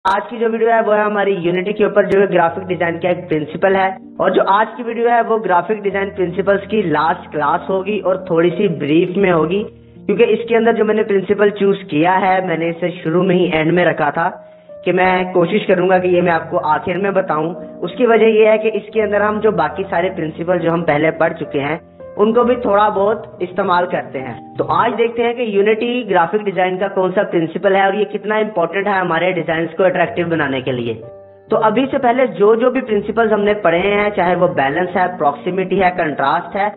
आज की जो वीडियो है वो है हमारी यूनिटी के ऊपर जो है ग्राफिक डिजाइन का एक प्रिंसिपल है। और जो आज की वीडियो है वो ग्राफिक डिजाइन प्रिंसिपल्स की लास्ट क्लास होगी और थोड़ी सी ब्रीफ में होगी, क्योंकि इसके अंदर जो मैंने प्रिंसिपल चूज किया है मैंने इसे शुरू में ही एंड में रखा था कि मैं कोशिश करूंगा कि ये मैं आपको आखिर में बताऊं। उसकी वजह ये है कि इसके अंदर हम जो बाकी सारे प्रिंसिपल जो हम पहले पढ़ चुके हैं उनको भी थोड़ा बहुत इस्तेमाल करते हैं। तो आज देखते हैं कि यूनिटी ग्राफिक डिजाइन का कौन सा प्रिंसिपल है और ये कितना इंपॉर्टेंट है हमारे डिजाइन को अट्रैक्टिव बनाने के लिए। तो अभी से पहले जो भी प्रिंसिपल्स हमने पढ़े हैं, चाहे वो बैलेंस है, प्रॉक्सिमिटी है, कंट्रास्ट है,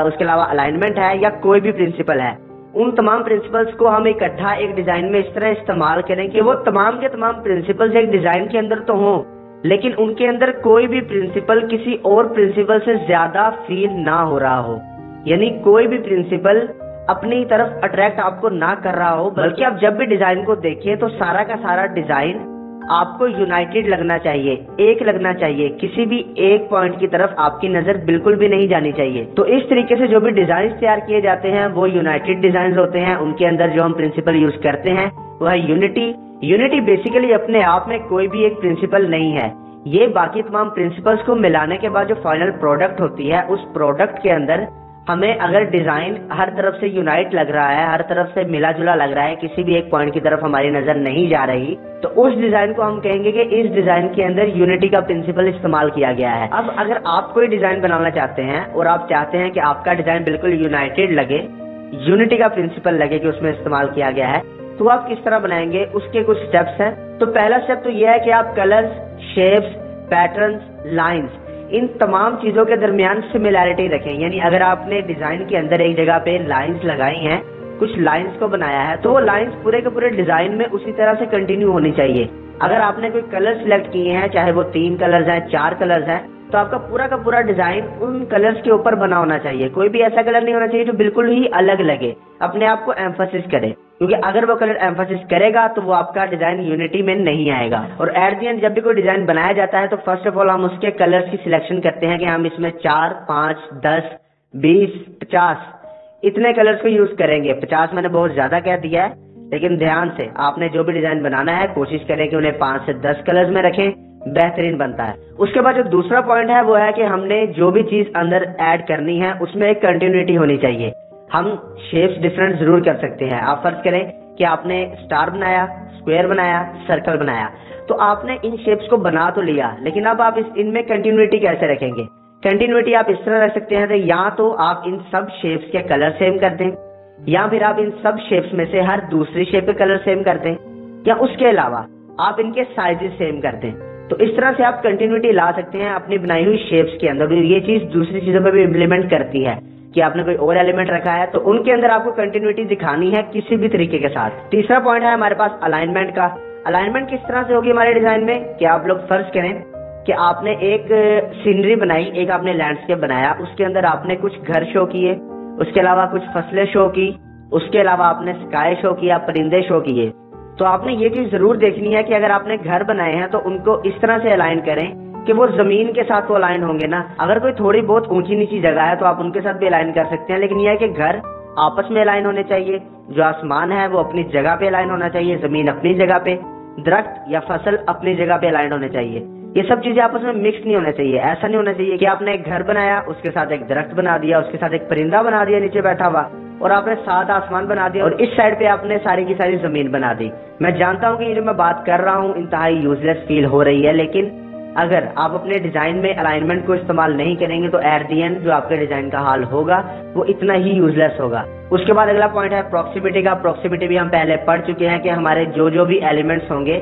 उसके अलावा अलाइनमेंट है या कोई भी प्रिंसिपल है, उन तमाम प्रिंसिपल्स को हम इकट्ठा एक डिजाइन में इस तरह इस्तेमाल करें कि वो तमाम के तमाम प्रिंसिपल्स एक डिजाइन के अंदर तो हों, लेकिन उनके अंदर कोई भी प्रिंसिपल किसी और प्रिंसिपल से ज्यादा फील ना हो रहा हो। यानी कोई भी प्रिंसिपल अपनी तरफ अट्रैक्ट आपको ना कर रहा हो, बल्कि आप जब भी डिजाइन को देखिए तो सारा का सारा डिजाइन आपको यूनाइटेड लगना चाहिए, एक लगना चाहिए, किसी भी एक पॉइंट की तरफ आपकी नजर बिल्कुल भी नहीं जानी चाहिए। तो इस तरीके से जो भी डिजाइन तैयार किए जाते हैं वो यूनाइटेड डिजाइन होते हैं। उनके अंदर जो हम प्रिंसिपल यूज करते हैं वो है यूनिटी। यूनिटी बेसिकली अपने आप में कोई भी एक प्रिंसिपल नहीं है, ये बाकी तमाम प्रिंसिपल्स को मिलाने के बाद जो फाइनल प्रोडक्ट होती है उस प्रोडक्ट के अंदर हमें अगर डिजाइन हर तरफ से यूनाइट लग रहा है, हर तरफ से मिला जुला लग रहा है, किसी भी एक पॉइंट की तरफ हमारी नजर नहीं जा रही, तो उस डिजाइन को हम कहेंगे कि इस डिजाइन के अंदर यूनिटी का प्रिंसिपल इस्तेमाल किया गया है। अब अगर आप कोई डिजाइन बनाना चाहते हैं और आप चाहते हैं कि आपका डिजाइन बिल्कुल यूनाइटेड लगे, यूनिटी का प्रिंसिपल लगे कि उसमें इस्तेमाल किया गया है, तो आप किस तरह बनाएंगे उसके कुछ स्टेप्स हैं। तो पहला स्टेप तो यह है कि आप कलर्स, शेप्स, पैटर्न्स, लाइंस, इन तमाम चीजों के दरमियान सिमिलैरिटी रखें। यानी अगर आपने डिजाइन के अंदर एक जगह पे लाइंस लगाई हैं, कुछ लाइंस को बनाया है, तो वो लाइंस पूरे के पूरे डिजाइन में उसी तरह से कंटिन्यू होनी चाहिए। अगर आपने कोई कलर सिलेक्ट किए हैं, चाहे वो 3 कलर्स हैं, 4 कलर्स हैं, तो आपका पूरा का पूरा डिजाइन उन कलर्स के ऊपर बना होना चाहिए। कोई भी ऐसा कलर नहीं होना चाहिए जो बिल्कुल ही अलग लगे, अपने आप को एम्फोसिस करे, क्योंकि अगर वो कलर एम्फोसिस करेगा तो वो आपका डिजाइन यूनिटी में नहीं आएगा। और एट द एंड जब भी कोई डिजाइन बनाया जाता है तो फर्स्ट ऑफ ऑल हम उसके कलर्स की सिलेक्शन करते हैं कि हम इसमें 4, 5, 10, 20, 50 इतने कलर्स को यूज करेंगे। 50 मैंने बहुत ज्यादा कह दिया है, लेकिन ध्यान से आपने जो भी डिजाइन बनाना है कोशिश करें कि उन्हें 5 से 10 कलर्स में रखें, बेहतरीन बनता है। उसके बाद जो दूसरा पॉइंट है वो है कि हमने जो भी चीज अंदर ऐड करनी है उसमें एक कंटिन्यूटी होनी चाहिए। हम शेप्स डिफरेंट जरूर कर सकते हैं। आप फर्ज करें कि आपने स्टार बनाया, स्क्वायर बनाया, सर्कल बनाया, तो आपने इन शेप्स को बना तो लिया, लेकिन अब आप इनमें कंटिन्यूटी कैसे रखेंगे? कंटिन्यूटी आप इस तरह रख सकते हैं, तो या तो आप इन सब शेप्स के कलर सेम कर दें, या फिर आप इन सब शेप्स में से हर दूसरी शेप के कलर सेम कर दें, या उसके अलावा आप इनके साइजेस सेम कर दें। तो इस तरह से आप कंटिन्यूटी ला सकते हैं अपनी बनाई हुई शेप्स के अंदर। ये चीज दूसरी चीजों में भी इम्प्लीमेंट करती है कि आपने कोई और एलिमेंट रखा है तो उनके अंदर आपको कंटिन्यूटी दिखानी है किसी भी तरीके के साथ। तीसरा पॉइंट है हमारे पास अलाइनमेंट का। अलाइनमेंट किस तरह से होगी हमारे डिजाइन में कि आप लोग फर्ज करें कि आपने एक सीनरी बनाई, एक आपने लैंडस्केप बनाया, उसके अंदर आपने कुछ घर शो किए, उसके अलावा कुछ फसलें शो की, उसके अलावा आपने स्काई शो किया, परिंदे शो किए। तो आपने ये चीज जरूर देखनी है कि अगर आपने घर बनाए हैं तो उनको इस तरह से अलाइन करें कि वो जमीन के साथ तो अलाइन होंगे ना। अगर कोई थोड़ी बहुत ऊंची नीची जगह है तो आप उनके साथ भी अलाइन कर सकते हैं, लेकिन यह है कि घर आपस में अलाइन होने चाहिए, जो आसमान है वो अपनी जगह पे अलाइन होना चाहिए, जमीन अपनी जगह पे, दरख्त या फसल अपनी जगह पे अलाइन होने चाहिए। ये सब चीजें आपस में मिक्स नहीं होना चाहिए। ऐसा नहीं होना चाहिए कि आपने एक घर बनाया, उसके साथ एक दरख्त बना दिया, उसके साथ एक परिंदा बना दिया नीचे बैठा हुआ, और आपने सात आसमान बना दिया और इस साइड पे आपने सारी की सारी जमीन बना दी। मैं जानता हूँ कि ये जो मैं बात कर रहा हूँ इंतहाई यूजलेस फील हो रही है, लेकिन अगर आप अपने डिजाइन में अलाइनमेंट को इस्तेमाल नहीं करेंगे तो एट दी एंड जो आपके डिजाइन का हाल होगा वो इतना ही यूजलेस होगा। उसके बाद अगला पॉइंट है प्रॉक्सिमिटी का। प्रॉक्सिमिटी भी हम पहले पढ़ चुके हैं कि हमारे जो भी एलिमेंट्स होंगे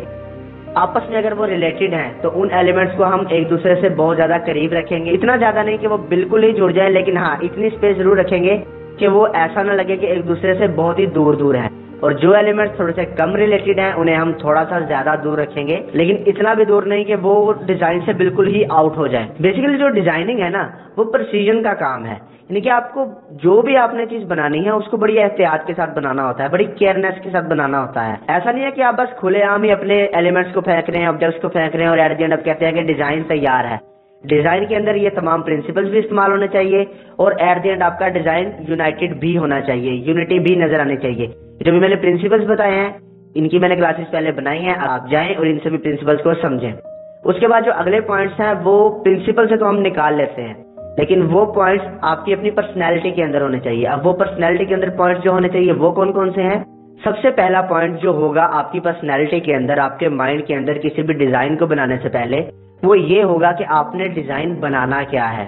आपस में अगर वो रिलेटेड हैं तो उन एलिमेंट्स को हम एक दूसरे से बहुत ज्यादा करीब रखेंगे। इतना ज्यादा नहीं कि वो बिल्कुल ही जुड़ जाए, लेकिन हाँ इतनी स्पेस जरूर रखेंगे कि वो ऐसा ना लगे कि एक दूसरे से बहुत ही दूर दूर है। और जो एलिमेंट्स थोड़े से कम रिलेटेड हैं उन्हें हम थोड़ा सा ज्यादा दूर रखेंगे, लेकिन इतना भी दूर नहीं कि वो डिजाइन से बिल्कुल ही आउट हो जाए। बेसिकली जो डिजाइनिंग है ना वो प्रिसीजन का काम है, यानी कि आपको जो भी आपने चीज बनानी है उसको बड़ी एहतियात के साथ बनाना होता है, बड़ी केयरनेस के साथ बनाना होता है। ऐसा नहीं है कि आप बस खुलेआम ही अपने एलिमेंट्स को फेंक रहे हैं, ऑब्जेक्ट्स को फेंक रहे हैं और एट द एंड आप कहते हैं कि डिजाइन तैयार है। डिजाइन के अंदर ये तमाम प्रिंसिपल्स भी इस्तेमाल होने चाहिए और एट द एंड आपका डिजाइन यूनाइटेड भी होना चाहिए, यूनिटी भी नजर आनी चाहिए। जो भी मैंने प्रिंसिपल्स बताए हैं इनकी मैंने क्लासेस पहले बनाई हैं, आप जाएं और इन सभी प्रिंसिपल्स को समझें। उसके बाद जो अगले पॉइंट्स हैं वो प्रिंसिपल से तो हम निकाल लेते हैं, लेकिन वो पॉइंट्स आपकी अपनी पर्सनैलिटी के अंदर होने चाहिए। अब वो पर्सनैलिटी के अंदर पॉइंट्स जो होने चाहिए वो कौन कौन से हैं? सबसे पहला पॉइंट जो होगा आपकी पर्सनैलिटी के अंदर, आपके माइंड के अंदर किसी भी डिजाइन को बनाने से पहले, वो ये होगा कि आपने डिजाइन बनाना क्या है,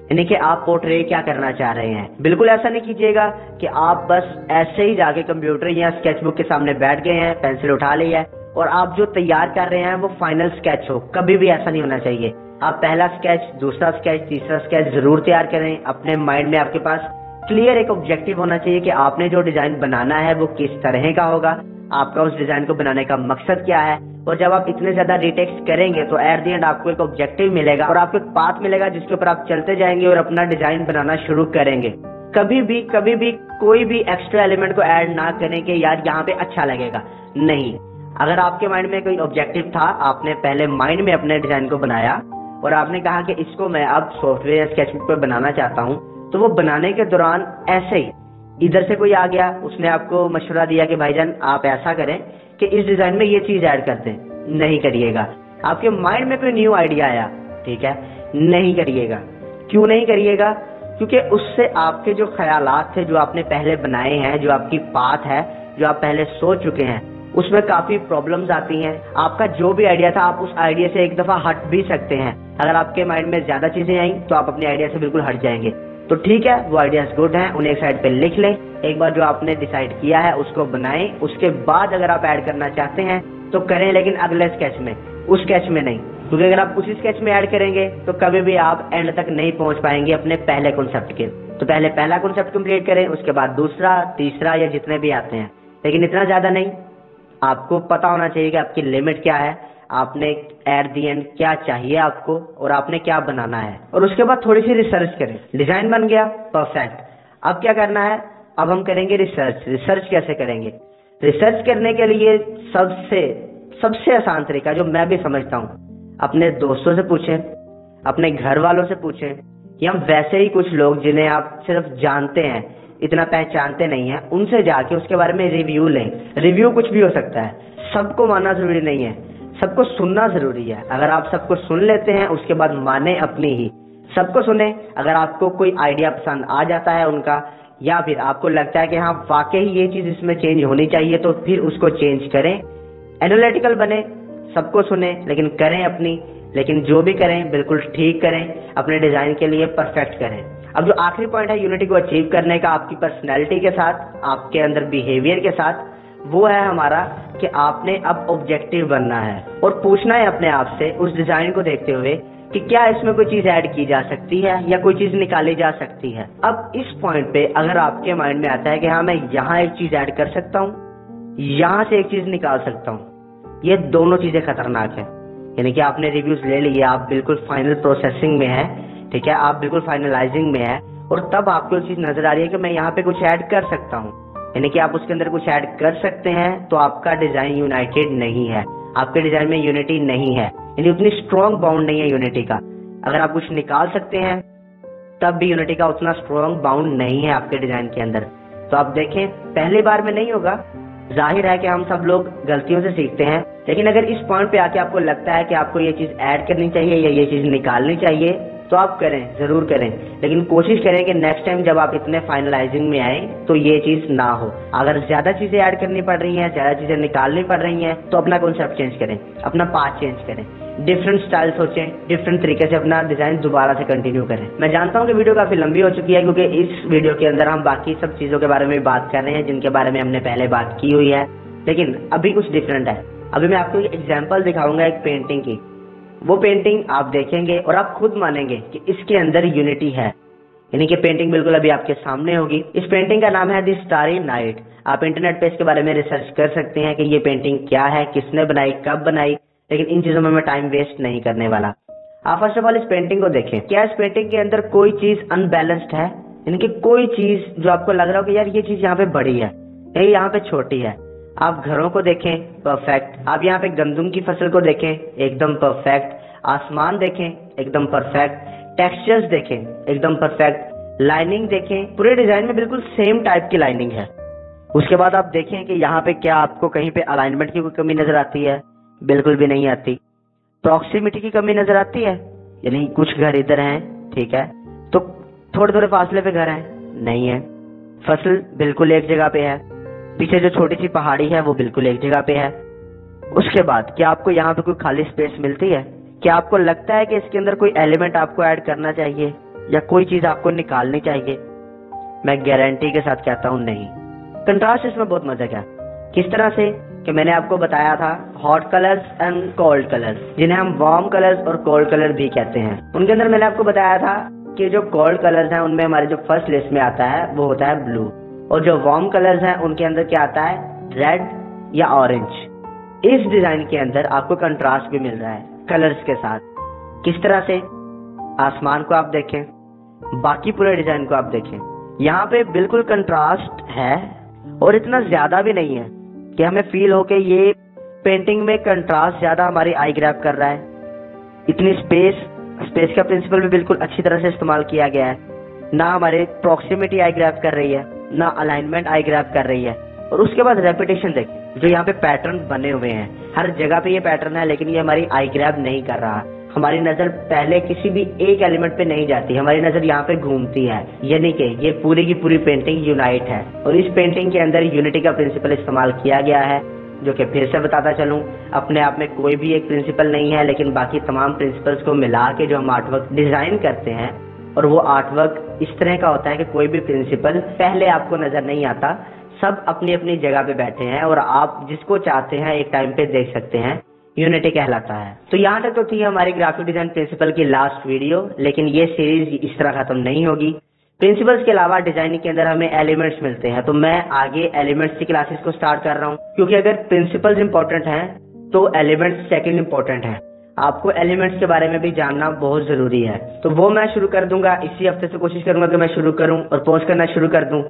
यानी कि आप पोर्ट्रे क्या करना चाह रहे हैं। बिल्कुल ऐसा नहीं कीजिएगा कि आप बस ऐसे ही जाके कंप्यूटर या स्केचबुक के सामने बैठ गए हैं, पेंसिल उठा ली है और आप जो तैयार कर रहे हैं वो फाइनल स्केच हो। कभी भी ऐसा नहीं होना चाहिए। आप पहला स्केच, दूसरा स्केच, तीसरा स्केच जरूर तैयार करें। अपने माइंड में आपके पास क्लियर एक ऑब्जेक्टिव होना चाहिए कि आपने जो डिजाइन बनाना है वो किस तरह का होगा, आपका उस डिजाइन को बनाने का मकसद क्या है। और जब आप इतने ज्यादा रिटेक्स करेंगे तो एट द एंड आपको एक ऑब्जेक्टिव मिलेगा और आपको एक पाथ मिलेगा जिसके ऊपर आप चलते जाएंगे और अपना डिजाइन बनाना शुरू करेंगे। कभी भी कोई भी एक्स्ट्रा एलिमेंट को ऐड ना करें कि यार यहाँ पे अच्छा लगेगा, नहीं। अगर आपके माइंड में कोई ऑब्जेक्टिव था, आपने पहले माइंड में अपने डिजाइन को बनाया और आपने कहा कि इसको मैं अब सॉफ्टवेयर या स्केचबुक पे बनाना चाहता हूँ, तो वो बनाने के दौरान ऐसे ही इधर से कोई आ गया, उसने आपको मशवरा दिया कि भाईजान आप ऐसा करें कि इस डिजाइन में ये चीज ऐड कर दें, नहीं करिएगा। आपके माइंड में कोई न्यू आइडिया आया, ठीक है, नहीं करिएगा। क्यों नहीं करिएगा? क्योंकि उससे आपके जो ख्यालात थे, जो आपने पहले बनाए हैं, जो आपकी बात है, जो आप पहले सोच चुके हैं, उसमें काफी प्रॉब्लम्स आती हैं। आपका जो भी आइडिया था, आप उस आइडिया से एक दफा हट भी सकते हैं। अगर आपके माइंड में ज्यादा चीजें आई तो आप अपने आइडिया से बिल्कुल हट जाएंगे। तो ठीक है, वो आइडियाज गुड हैं, उन्हें एक साइड पे लिख लें। एक बार जो आपने डिसाइड किया है उसको बनाएं। उसके बाद अगर आप ऐड करना चाहते हैं तो करें, लेकिन अगले स्केच में, उस स्केच में नहीं। क्योंकि अगर आप उसी स्केच में ऐड करेंगे तो कभी भी आप एंड तक नहीं पहुंच पाएंगे अपने पहले कॉन्सेप्ट के। तो पहले पहला कॉन्सेप्ट कंप्लीट करें, उसके बाद दूसरा, तीसरा या जितने भी आते हैं, लेकिन इतना ज्यादा नहीं। आपको पता होना चाहिए कि आपकी लिमिट क्या है, आपने एट दी एंड क्या चाहिए आपको और आपने क्या बनाना है। और उसके बाद थोड़ी सी रिसर्च करें। डिजाइन बन गया, परफेक्ट। अब क्या करना है? अब हम करेंगे रिसर्च। रिसर्च कैसे करेंगे? रिसर्च करने के लिए सबसे आसान तरीका जो मैं भी समझता हूँ, अपने दोस्तों से पूछें, अपने घर वालों से पूछें, या वैसे ही कुछ लोग जिन्हें आप सिर्फ जानते हैं, इतना पहचानते नहीं है, उनसे जाके उसके बारे में रिव्यू लें। रिव्यू कुछ भी हो सकता है, सबको मानना जरूरी नहीं है, सबको सुनना जरूरी है। अगर आप सबको सुन लेते हैं उसके बाद माने अपनी ही। सबको सुने। अगर आपको कोई आइडिया पसंद आ जाता है उनका, या फिर आपको लगता है कि हाँ वाकई ये चीज इसमें चेंज होनी चाहिए, तो फिर उसको चेंज करें। एनालिटिकल बने, सबको सुने लेकिन करें अपनी। लेकिन जो भी करें बिल्कुल ठीक करें, अपने डिजाइन के लिए परफेक्ट करें। अब जो आखिरी पॉइंट है यूनिटी को अचीव करने का, आपकी पर्सनैलिटी के साथ, आपके अंदर बिहेवियर के साथ, वो है हमारा कि आपने अब ऑब्जेक्टिव बनना है और पूछना है अपने आप से उस डिजाइन को देखते हुए कि क्या इसमें कोई चीज ऐड की जा सकती है या कोई चीज निकाली जा सकती है। अब इस पॉइंट पे अगर आपके माइंड में आता है कि हाँ मैं यहाँ एक चीज ऐड कर सकता हूँ, यहाँ से एक चीज निकाल सकता हूँ, ये दोनों चीजें खतरनाक है। यानी कि आपने रिव्यूज ले लिए, आप बिल्कुल फाइनल प्रोसेसिंग में है, ठीक है, आप बिल्कुल फाइनलाइजिंग में है, और तब आपको एक चीज नजर आ रही है कि मैं यहाँ पे कुछ ऐड कर सकता हूँ, यानी कि आप उसके अंदर कुछ ऐड कर सकते हैं, तो आपका डिजाइन यूनाइटेड नहीं है, आपके डिजाइन में यूनिटी नहीं है, यानी उतनी स्ट्रॉन्ग बाउंड नहीं है यूनिटी का। अगर आप कुछ निकाल सकते हैं तब भी यूनिटी का उतना स्ट्रॉन्ग बाउंड नहीं है आपके डिजाइन के अंदर। तो आप देखें, पहली बार में नहीं होगा, जाहिर है कि हम सब लोग गलतियों से सीखते हैं, लेकिन अगर इस पॉइंट पे आके आपको लगता है कि आपको ये चीज ऐड करनी चाहिए या ये चीज निकालनी चाहिए, तो आप करें, जरूर करें। लेकिन कोशिश करें कि नेक्स्ट टाइम जब आप इतने फाइनलाइजिंग में आए तो ये चीज ना हो। अगर ज्यादा चीजें ऐड करनी पड़ रही हैं, ज्यादा चीजें निकालनी पड़ रही हैं, तो अपना कॉन्सेप्ट चेंज करें, अपना पाथ चेंज करें, डिफरेंट स्टाइल सोचें, डिफरेंट तरीके से अपना डिजाइन दोबारा से कंटिन्यू करें। मैं जानता हूँ कि वीडियो काफी लंबी हो चुकी है, क्योंकि इस वीडियो के अंदर हम बाकी सब चीजों के बारे में बात कर रहे हैं जिनके बारे में हमने पहले बात की हुई है, लेकिन अभी कुछ डिफरेंट है। अभी मैं आपको एक एग्जाम्पल दिखाऊंगा एक पेंटिंग की। वो पेंटिंग आप देखेंगे और आप खुद मानेंगे कि इसके अंदर यूनिटी है, यानी कि पेंटिंग बिल्कुल अभी आपके सामने होगी। इस पेंटिंग का नाम है द स्टारी नाइट। आप इंटरनेट पे इसके बारे में रिसर्च कर सकते हैं कि ये पेंटिंग क्या है, किसने बनाई, कब बनाई, लेकिन इन चीजों में मैं टाइम वेस्ट नहीं करने वाला। आप फर्स्ट ऑफ ऑल इस पेंटिंग को देखें। क्या इस पेंटिंग के अंदर कोई चीज अनबैलेंस्ड है? यानी कि कोई चीज जो आपको लग रहा हो कि यार ये चीज यहाँ पे बड़ी है, ये यहाँ पे छोटी है। आप घरों को देखें, परफेक्ट। आप यहाँ पे गंदम की फसल को देखें, एकदम परफेक्ट। आसमान देखें, एकदम परफेक्ट। टेक्सचर्स देखें, एकदम परफेक्ट। लाइनिंग देखें, पूरे डिजाइन में बिल्कुल सेम टाइप की लाइनिंग है, उसके बाद आप देखें कि यहाँ पे क्या आपको कहीं पे अलाइनमेंट की कोई कमी नजर आती है? बिल्कुल भी नहीं आती। प्रॉक्सिमिटी की कमी नजर आती है, यानी कुछ घर इधर हैं, ठीक है, तो थोड़े थोड़े फासले पे घर हैं, नहीं है। फसल बिल्कुल एक जगह पे है, पीछे जो छोटी सी पहाड़ी है वो बिल्कुल एक जगह पे है। उसके बाद क्या आपको यहाँ पे कोई खाली स्पेस मिलती है? क्या आपको लगता है कि इसके अंदर कोई एलिमेंट आपको ऐड करना चाहिए या कोई चीज आपको निकालनी चाहिए? मैं गारंटी के साथ कहता हूँ नहीं। कंट्रास्ट इसमें बहुत मजा क्या, किस तरह से कि मैंने आपको बताया था hot colours and cold colours, जिन्हें हम वार्म कलर्स और कोल्ड कलर भी कहते हैं। उनके अंदर मैंने आपको बताया था कि जो कोल्ड कलर्स हैं उनमें हमारे जो फर्स्ट लिस्ट में आता है वो होता है ब्लू, और जो वार्म कलर्स हैं उनके अंदर क्या आता है? रेड या ऑरेंज। इस डिजाइन के अंदर आपको कंट्रास्ट भी मिल रहा है कलर्स के साथ। किस तरह से? आसमान को आप देखें, बाकी पूरे डिजाइन को आप देखें, यहाँ पे बिल्कुल कंट्रास्ट है और इतना ज्यादा भी नहीं है कि हमें फील हो कि ये पेंटिंग में कंट्रास्ट ज्यादा हमारी आई ग्रैब कर रहा है। इतनी स्पेस का प्रिंसिपल भी बिल्कुल अच्छी तरह से इस्तेमाल किया गया है। ना हमारे प्रॉक्सिमिटी आई ग्रैब कर रही है, ना अलाइनमेंट आई ग्रैब कर रही है। और उसके बाद रेपिटेशन देखिए, जो यहाँ पे पैटर्न बने हुए हैं, हर जगह पे ये पैटर्न है, लेकिन ये हमारी आई ग्रैब नहीं कर रहा। हमारी नजर पहले किसी भी एक एलिमेंट पे नहीं जाती, हमारी नजर यहाँ पे घूमती है, यानी कि ये पूरी की पूरी पेंटिंग यूनाइट है। और इस पेंटिंग के अंदर यूनिटी का प्रिंसिपल इस्तेमाल किया गया है, जो कि फिर से बताता चलूं, अपने आप में कोई भी एक प्रिंसिपल नहीं है, लेकिन बाकी तमाम प्रिंसिपल्स को मिला के जो हम आर्टवर्क डिजाइन करते हैं, और वो आर्टवर्क इस तरह का होता है कि कोई भी प्रिंसिपल पहले आपको नजर नहीं आता, सब अपनी अपनी जगह पे बैठे हैं और आप जिसको चाहते हैं एक टाइम पे देख सकते हैं। यूनिटी कहलाता है। तो यहाँ तक तो थी हमारी ग्राफिक डिजाइन प्रिंसिपल की लास्ट वीडियो, लेकिन ये सीरीज इस तरह खत्म नहीं होगी। प्रिंसिपल्स के अलावा डिजाइनिंग के अंदर हमें एलिमेंट्स मिलते हैं, तो मैं आगे एलिमेंट्स की क्लासेस को स्टार्ट कर रहा हूँ, क्योंकि अगर प्रिंसिपल्स इंपॉर्टेंट हैं तो एलिमेंट्स सेकंड इंपॉर्टेंट है। आपको एलिमेंट्स के बारे में भी जानना बहुत जरूरी है, तो वो मैं शुरू कर दूंगा इसी हफ्ते से। कोशिश करूंगा कि मैं शुरू करूं और पोस्ट करना शुरू कर दूं।